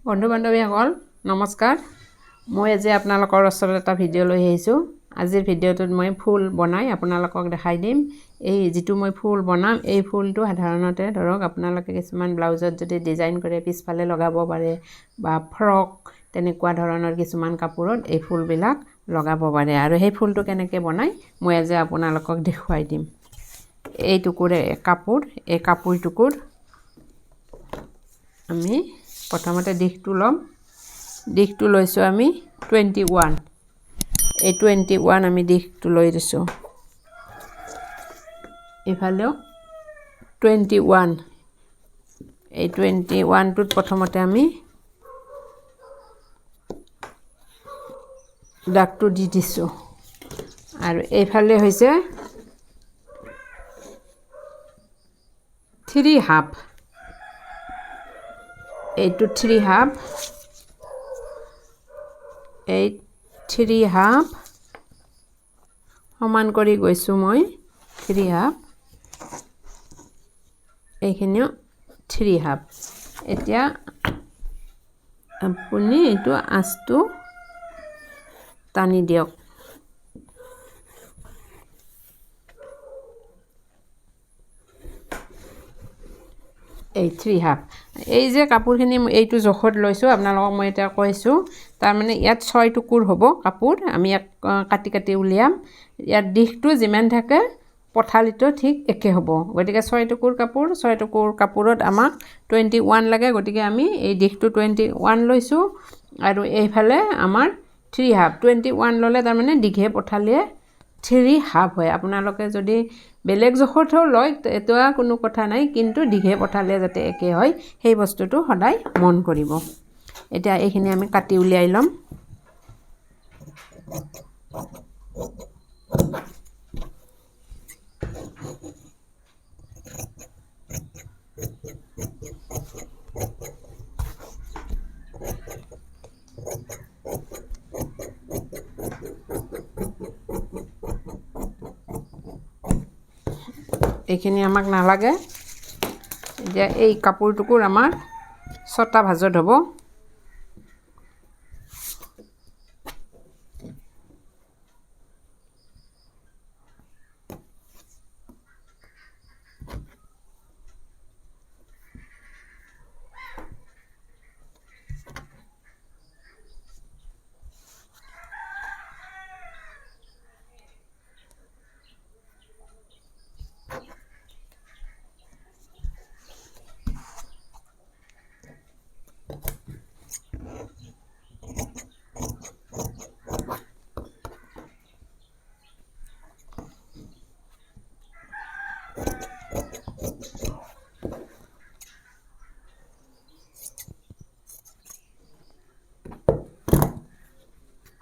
বন্ধু বান্ধৱীসকল নমস্কাৰ মই আজি আপোনালোকৰ ওচৰত এটা ভিডিঅ' লৈ আহিছোঁ আজিৰ ভিডিঅ'টোত মই ফুল বনাই আপোনালোকক দেখাই দিম এই যেটো মই ফুল বনাম এই ফুলটো সাধাৰণতে ধৰক আপোনালোকে কিছুমান ব্লাউজত যদি ডিজাইন কৰে পিছফালে লগাব পাৰে বা ফ্ৰক তেনেকুৱা ধৰণৰ কিছুমান কাপোৰত এই ফুলবিলাক লগাব পাৰে আৰু সেই ফুলটো কেনেকৈ বনাই মই আজি আপোনালোকক দেখুৱাই দিম এই টুকুৰে কাপোৰ এই কাপোৰ টুকুৰ আমি প্ৰথমতে দিশটো লম দিশটো লৈছো আমি 21 এই 21 আমি দিশটো লৈ দিছো ইফালেও 21 এই 21 টোত প্ৰথমতে আমি দাগটো দি দিছো আৰু এইফালে হৈছে 3 হাফ এইটো 3 হাফ এই 3 হাফ সমান কৰি গৈছো মই 3 হাফ এইখিনিও 3 হাফ এতিয়া আপুনি এইটো আঁচটো টানি দিয়ক এই 3 হাফ এই যে কাপোৰখিনি এইটো জখত লৈছো আপোনালোকক মই এটা কৈছো তাৰ মানে ইয়াত 6 টুকুৰ হ'ব কাপোৰ আমি ইয়াত কাটি কাটি উলিয়াম ইয়াত দিশটো যিমান থাকে পঠালিটো ঠিক একে হ'ব গতিকে 6 টুকুৰ কাপোৰ 6 টুকুৰ কাপোৰত আমাক 21 লাগে গতিকে আমি এই দিশটো 21 লৈছো আৰু এইফালে আমাৰ 3 হাফ 21 ললে তাৰ মানে দীঘে পঠালিয়ে 3 হাফ হয় আপোনালোকে যদি বেলেগ জখতও লয় এটোৱা কোনো কথা নাই কিন্তু দীঘে পঠালে যাতে একে হয় সেই বস্তুটো সদায় মন কৰিব এতিয়া এইখিনি আমি কাটি উলিয়াই লম এইখিনি আমাক নালাগে যে এই কাপোৰ টুকুৰ আমাৰ 6টা ভাজত হ'ব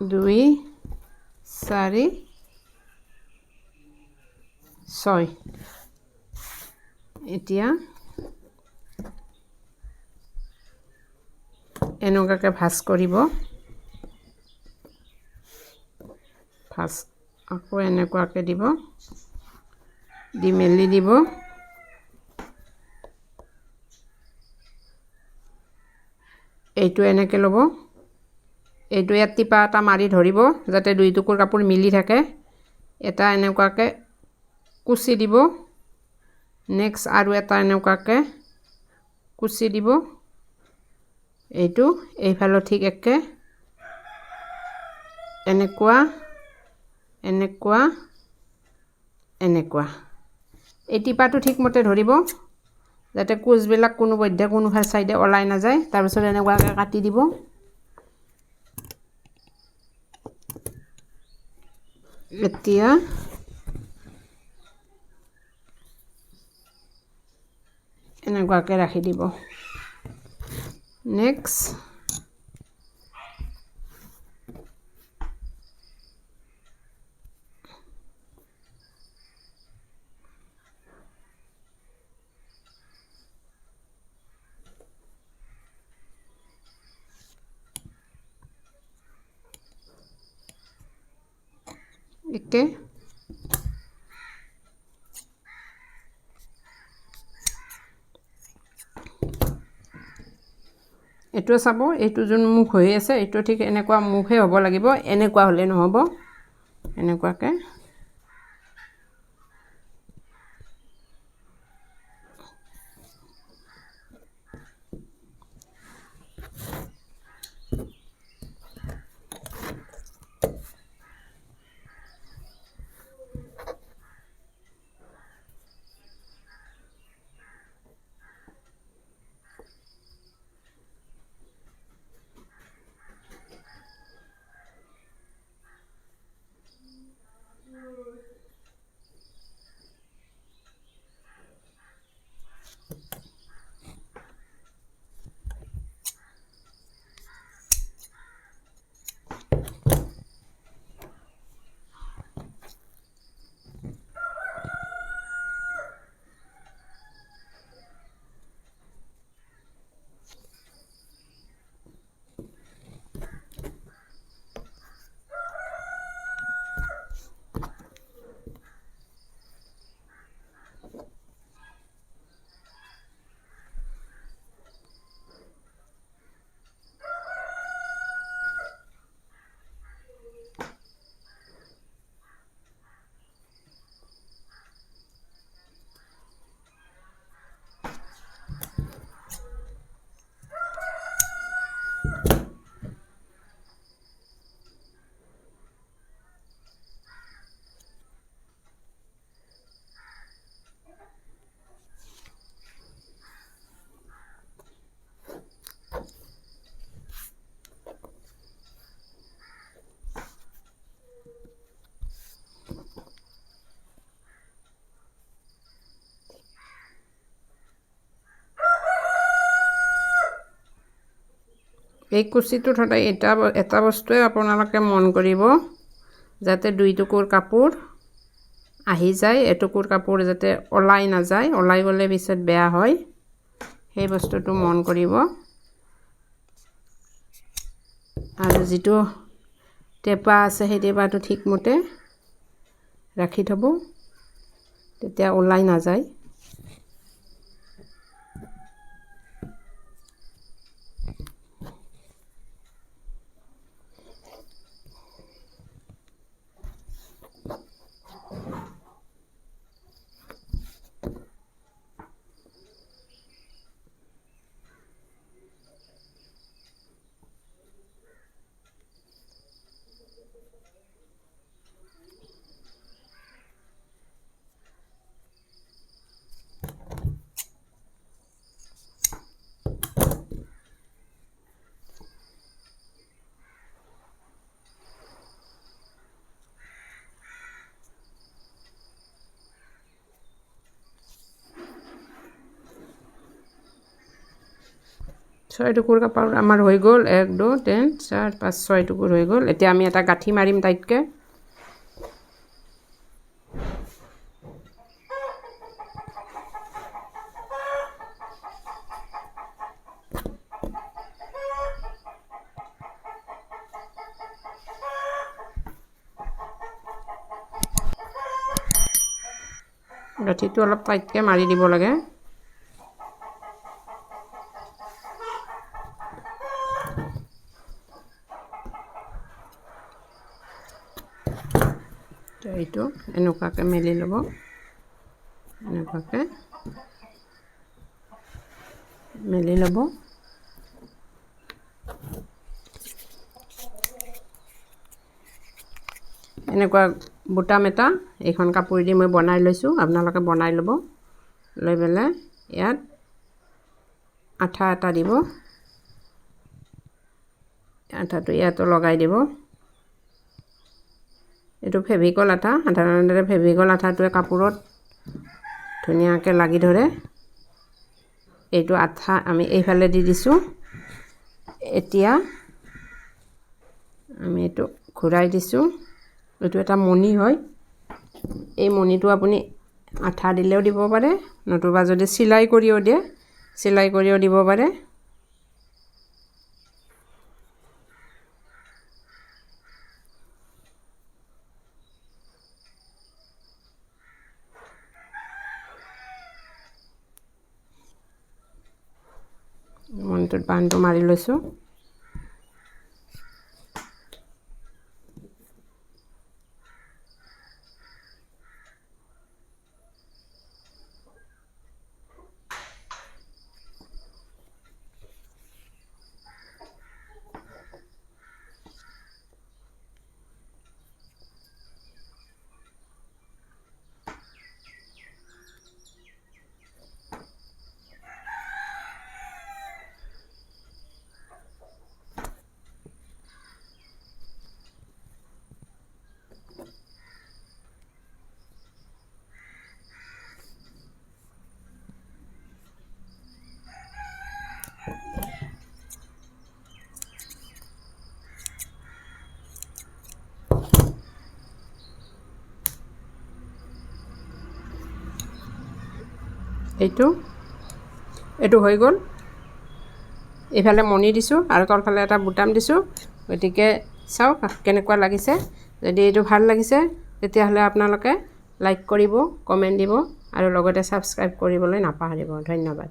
দুই 4 6 এতিয়া এনেকুৱাকৈ ভাঁজ কৰিব ভাঁজ আকৌ এনেকুৱাকৈ দিব দি মেলি দিব এইটো এনেকৈ ল'ব এইটো ইয়াত টিপা এটা মাৰি ধৰিব যাতে দুই টুকুৰ কাপোৰ মিলি থাকে এটা এনেকুৱাকৈ কুচি দিব নেক্সট আৰু এটা এনেকুৱাকৈ কুচি দিব এইটো এইফালে ঠিক একে এনেকুৱা এনেকুৱা এনেকুৱা এই টিপাটো ঠিকমতে ধৰিব যাতে কুচবিলাক কোনো বৈধে কোনো সাইডে ওলাই নাযায় তাৰ পিছত এনেকুৱাকৈ কাটি দিব এতিয়া এনেকুৱাকৈ ৰাখি দিব নেক্সট একে এইটো চাব, এইটো যোন মুখ হৈ আছে এইটো ঠিক এনেকুৱা মুখহে হ'ব লাগিব, এনেকুৱা হ'লে নহ'ব, এনেকুৱাকৈ। এই কুচিটোত সদায় এটা বস্তুৱে আপোনালোকে মন কৰিব, যাতে 2 টুকুৰ কাপোৰ আহি যায়, এটুকুৰ কাপোৰ যাতে ওলাই নাযায়, ওলাই গ'লে পিছত বেয়া হয়, সেই বস্তুটো মন কৰিব। আৰু যিটো টেপা আছে সেই টেপাটো ঠিকমতে ৰাখি থ'ব, তেতিয়া ওলাই নাযায়। ছয় টুকুৰ কাপোৰ আমাৰ হৈ গ'ল, 1 2 3 4 5 6 টুকুৰ হৈ গ'ল। এতিয়া আমি এটা গাঁঠি মাৰিম টাইটকৈ। গাঁঠিটো অলপ টাইটকৈ মাৰি দিব লাগে। এইটো এনেকুৱাকৈ মেলি ল'ব, এনেকুৱাকৈ মেলি ল'ব। এনেকুৱা বুটাম এটা এইখন কাপোৰ দি মই বনাই লৈছোঁ, আপোনালোকে বনাই ল'ব। লৈ পেলাই ইয়াত আঠা এটা দিব, আঠাটো ইয়াতো লগাই দিব। এইটো ফেভিকল আঠা, সাধাৰণতে ফেভিকল আঠাটোৱে কাপোৰত ধুনীয়াকৈ লাগি ধৰে। এইটো আঠা আমি এইফালে দি দিছোঁ। এতিয়া আমি এইটো ঘূৰাই দিছোঁ। এইটো এটা মণি হয়, এই মণিটো আপুনি আঠা দিলেও দিব পাৰে, নতুবা যদি চিলাই কৰিও দিয়ে চিলাই কৰিও দিব পাৰে। চেইনটোত বান্ধটো মাৰি লৈছোঁ। এইটো হৈ গ'ল। এইফালে মণি দিছোঁ আৰু তলফালে এটা বুটাম দিছোঁ। গতিকে চাওক কেনেকুৱা লাগিছে। যদি এইটো ভাল লাগিছে তেতিয়াহ'লে আপোনালোকে লাইক কৰিব, কমেণ্ট দিব আৰু লগতে ছাবস্ক্ৰাইব কৰিবলৈ নাপাহৰিব। ধন্যবাদ।